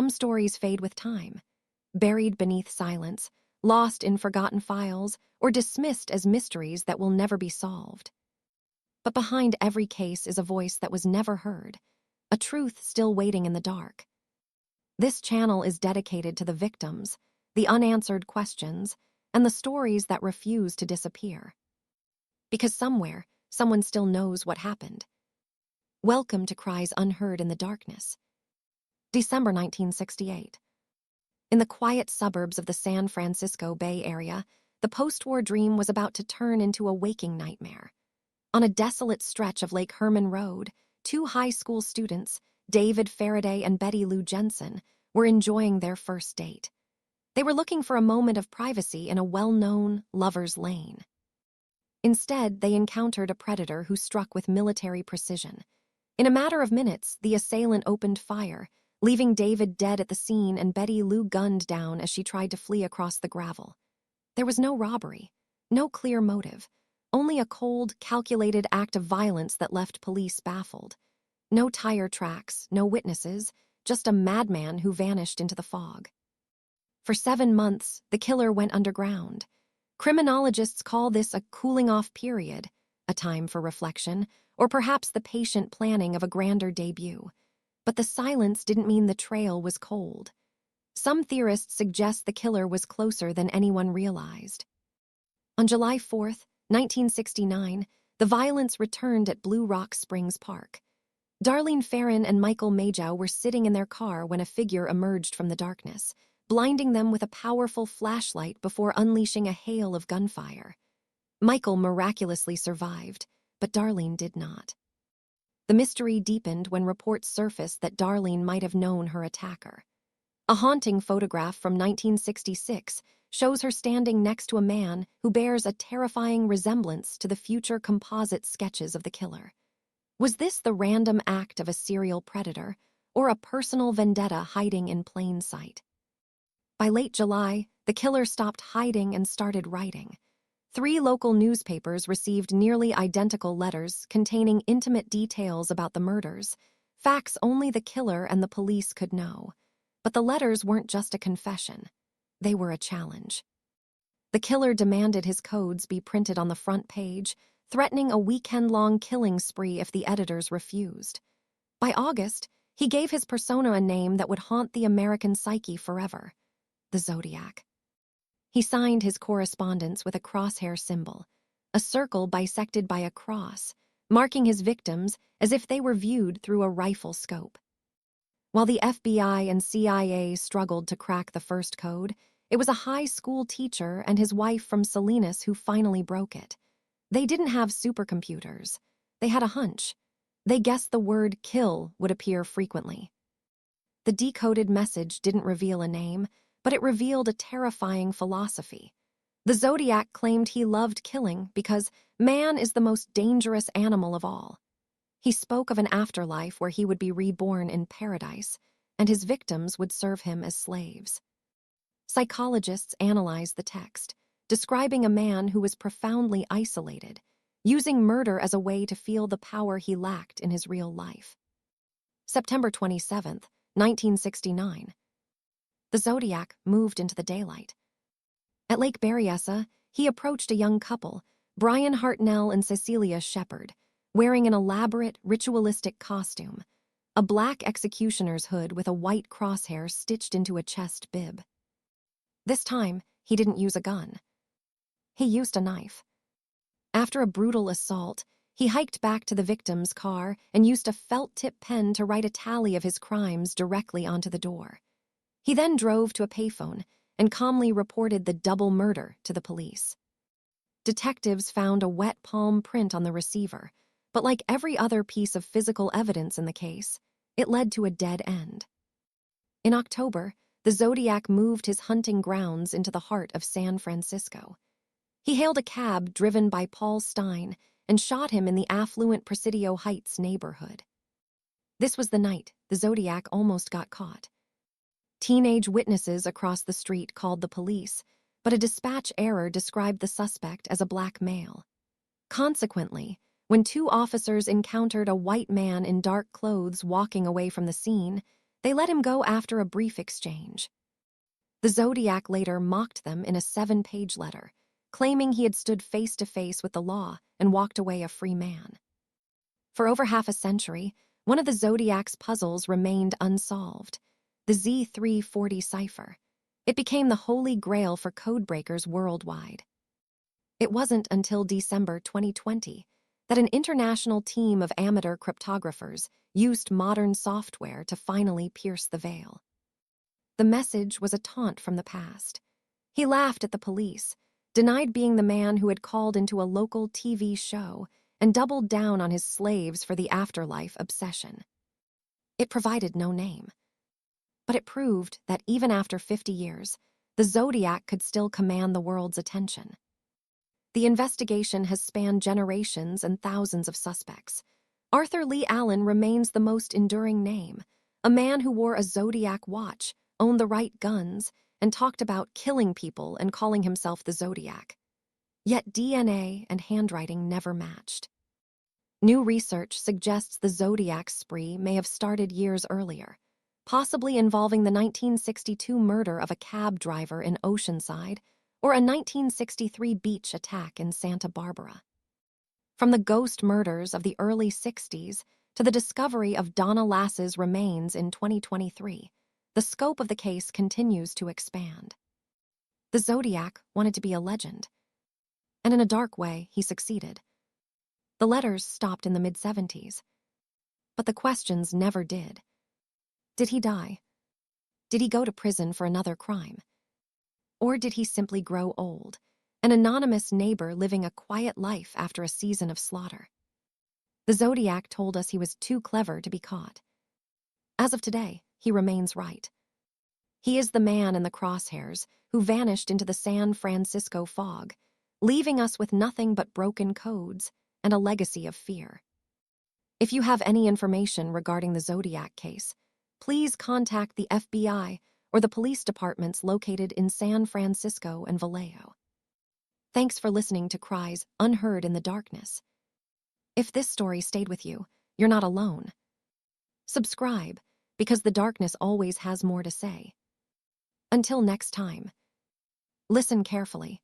Some stories fade with time, buried beneath silence, lost in forgotten files, or dismissed as mysteries that will never be solved. But behind every case is a voice that was never heard, a truth still waiting in the dark. This channel is dedicated to the victims, the unanswered questions, and the stories that refuse to disappear. Because somewhere, someone still knows what happened. Welcome to Cries Unheard in the Darkness. December 1968. In the quiet suburbs of the San Francisco Bay Area, the post-war dream was about to turn into a waking nightmare. On a desolate stretch of Lake Herman Road, two high school students, David Faraday and Betty Lou Jensen, were enjoying their first date. They were looking for a moment of privacy in a well-known lover's lane. Instead, they encountered a predator who struck with military precision. In a matter of minutes, the assailant opened fire, leaving David dead at the scene and Betty Lou gunned down as she tried to flee across the gravel. There was no robbery, no clear motive, only a cold, calculated act of violence that left police baffled. No tire tracks, no witnesses, just a madman who vanished into the fog. For 7 months, the killer went underground. Criminologists call this a cooling-off period, a time for reflection, or perhaps the patient planning of a grander debut. But the silence didn't mean the trail was cold. Some theorists suggest the killer was closer than anyone realized. On July 4, 1969, the violence returned at Blue Rock Springs Park. Darlene Ferrin and Michael Majow were sitting in their car when a figure emerged from the darkness, blinding them with a powerful flashlight before unleashing a hail of gunfire. Michael miraculously survived, but Darlene did not. The mystery deepened when reports surfaced that Darlene might have known her attacker. A haunting photograph from 1966 shows her standing next to a man who bears a terrifying resemblance to the future composite sketches of the killer. Was this the random act of a serial predator, or a personal vendetta hiding in plain sight? By late July, the killer stopped hiding and started writing. 3 local newspapers received nearly identical letters containing intimate details about the murders, facts only the killer and the police could know. But the letters weren't just a confession. They were a challenge. The killer demanded his codes be printed on the front page, threatening a weekend-long killing spree if the editors refused. By August, he gave his persona a name that would haunt the American psyche forever: the Zodiac. He signed his correspondence with a crosshair symbol, a circle bisected by a cross, marking his victims as if they were viewed through a rifle scope. While the FBI and CIA struggled to crack the first code, it was a high school teacher and his wife from Salinas who finally broke it. They didn't have supercomputers. They had a hunch. They guessed the word kill would appear frequently. The decoded message didn't reveal a name, but it revealed a terrifying philosophy. The Zodiac claimed he loved killing because man is the most dangerous animal of all. He spoke of an afterlife where he would be reborn in paradise, and his victims would serve him as slaves. Psychologists analyzed the text, describing a man who was profoundly isolated, using murder as a way to feel the power he lacked in his real life. September 27, 1969. The Zodiac moved into the daylight. At Lake Berryessa, he approached a young couple, Brian Hartnell and Cecilia Shepard, wearing an elaborate, ritualistic costume, a black executioner's hood with a white crosshair stitched into a chest bib. This time, he didn't use a gun. He used a knife. After a brutal assault, he hiked back to the victim's car and used a felt-tip pen to write a tally of his crimes directly onto the door. He then drove to a payphone and calmly reported the double murder to the police. Detectives found a wet palm print on the receiver, but like every other piece of physical evidence in the case, it led to a dead end. In October, the Zodiac moved his hunting grounds into the heart of San Francisco. He hailed a cab driven by Paul Stein and shot him in the affluent Presidio Heights neighborhood. This was the night the Zodiac almost got caught. Teenage witnesses across the street called the police, but a dispatch error described the suspect as a black male. Consequently, when 2 officers encountered a white man in dark clothes walking away from the scene, They let him go after a brief exchange. The Zodiac later mocked them in a 7-page letter, claiming he had stood face to face with the law and walked away a free man. For over half a century, one of the Zodiac's puzzles remained unsolved, the Z340 cipher. It became the holy grail for codebreakers worldwide. It wasn't until December 2020 that an international team of amateur cryptographers used modern software to finally pierce the veil. The message was a taunt from the past. He laughed at the police, denied being the man who had called into a local TV show, and doubled down on his slaves for the afterlife obsession. It provided no name. But it proved that even after 50 years, the Zodiac could still command the world's attention. The investigation has spanned generations and thousands of suspects. Arthur Lee Allen remains the most enduring name, a man who wore a Zodiac watch, owned the right guns, and talked about killing people and calling himself the Zodiac. Yet DNA and handwriting never matched. New research suggests the Zodiac spree may have started years earlier, possibly involving the 1962 murder of a cab driver in Oceanside or a 1963 beach attack in Santa Barbara. From the ghost murders of the early 60s to the discovery of Donna Lass's remains in 2023, the scope of the case continues to expand. The Zodiac wanted to be a legend, and in a dark way, he succeeded. The letters stopped in the mid-70s, but the questions never did. Did he die? Did he go to prison for another crime? Or did he simply grow old, an anonymous neighbor living a quiet life after a season of slaughter? The Zodiac told us he was too clever to be caught. As of today, he remains right. He is the man in the crosshairs who vanished into the San Francisco fog, leaving us with nothing but broken codes and a legacy of fear. If you have any information regarding the Zodiac case, please contact the FBI or the police departments located in San Francisco and Vallejo. Thanks for listening to Cries Unheard in the Darkness. If this story stayed with you, you're not alone. Subscribe, because the darkness always has more to say. Until next time, listen carefully.